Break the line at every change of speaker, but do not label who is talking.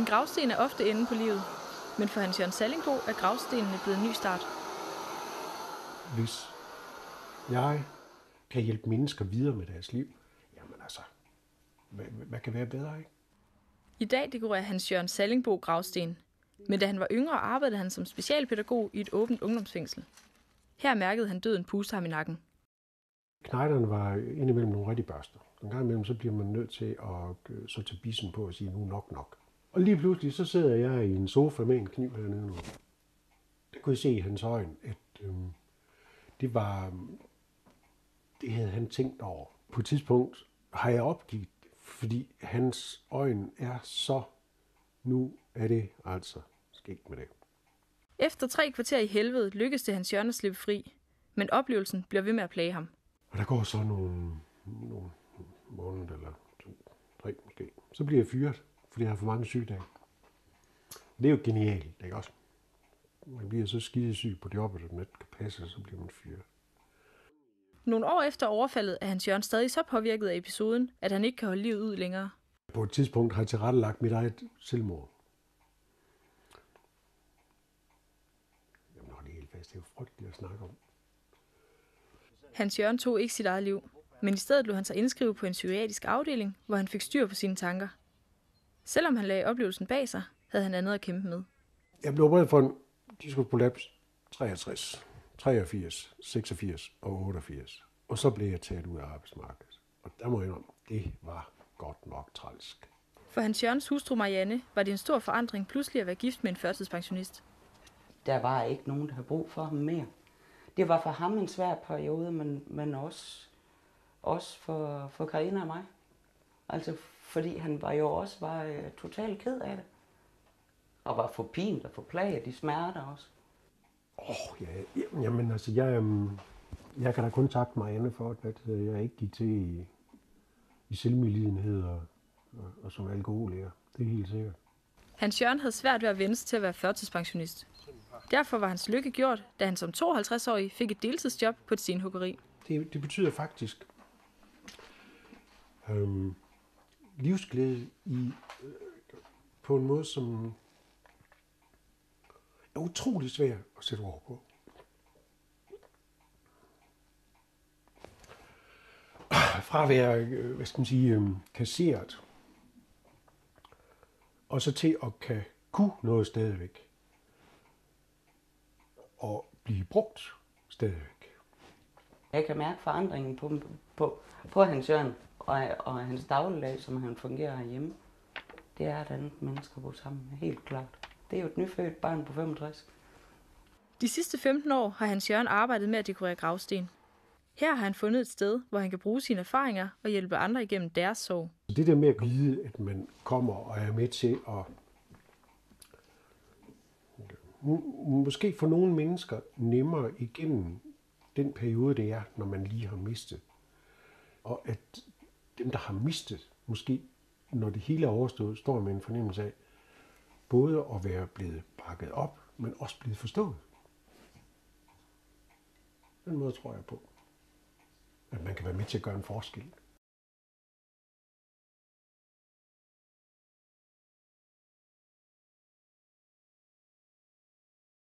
En gravsten er ofte enden på livet, men for Hans Jørgen Sallingbo er gravstenene blevet en ny start.
Hvis jeg kan hjælpe mennesker videre med deres liv, jamen altså, hvad kan være bedre, ikke?
I dag dekorerer Hans Jørgen Sallingbo gravsten, men da han var yngre, arbejdede han som specialpædagog i et åbent ungdomsfængsel. Her mærkede han døden puste ham i nakken.
Knejderne var indimellem nogle rigtig børster. En gang imellem så bliver man nødt til at så tage bissen på og sige, nu nok. Og lige pludselig så sidder jeg i en sofa med en kniv hernede nu. Der kunne jeg se i hans øjne, at det havde han tænkt over. På et tidspunkt har jeg opgivet, fordi hans øjne er så, nu er det altså sket med det.
Efter 3 kvarter i helvede lykkedes det Hans Jørgen at slippe fri, men oplevelsen bliver ved med at plage ham.
Og der går så nogle måneder eller 2-3 måske. Så bliver jeg fyret, fordi jeg har for mange sygedage. Det er jo genialt, ikke også? Man bliver så skidesyg på jobbet, at man ikke kan passe, så bliver man fyret.
Nogle år efter overfaldet er Hans Jørgen stadig så påvirket af episoden, at han ikke kan holde livet ud længere.
På et tidspunkt har jeg tilrettelagt mit eget selvmord. Jamen, det er helt fast. Det er jo frygteligt at snakke om.
Hans Jørgen tog ikke sit eget liv, men i stedet lod han sig indskrive på en psykiatrisk afdeling, hvor han fik styr på sine tanker. Selvom han lagde oplevelsen bag sig, havde han andet at kæmpe med.
Jeg blev opereret for en diskusprolaps 63, 83, 86 og 88. Og så blev jeg taget ud af arbejdsmarkedet. Og der må jeg indrømme, det var godt nok trælsk.
For Hans Jørgens hustru Marianne var det en stor forandring pludselig at være gift med en førtidspensionist.
Der var ikke nogen, der havde brug for ham mere. Det var for ham en svær periode, men også for Karina og mig. Altså, fordi han var jo også totalt ked af det. Og var forpint og forplaget i smerter også.
Jamen altså, jeg kan da kun takke Marianne for, at jeg ikke gik til i selvmedlidenhed og som alkoholiker. Det er helt sikkert.
Hans Jørgen havde svært ved at vende sig til at være førtidspensionist. Derfor var hans lykke gjort, da han som 52-årig fik et deltidsjob på et stenhuggeri.
Det betyder faktisk livsglæde på en måde, som er utrolig svær at sætte ord på. Fra at være, kasseret, og så til at kunne noget stadigvæk. Og blive brugt stadigvæk.
Jeg kan mærke forandringen på Hans Jørgen og hans dagligdag, som han fungerer herhjemme. Det er et andet menneske at bo sammen med, helt klart. Det er jo et nyfødt barn på 65.
De sidste 15 år har Hans Jørgen arbejdet med at dekorere gravsten. Her har han fundet et sted, hvor han kan bruge sine erfaringer og hjælpe andre igennem deres sorg.
Det der med at vide, at man kommer og er med til at måske for nogle mennesker nemmere igennem den periode, det er, når man lige har mistet. Og at dem, der har mistet, måske når det hele er overstået, står med en fornemmelse af både at være blevet bakket op, men også blevet forstået. Den måde tror jeg på, at man kan være med til at gøre en forskel.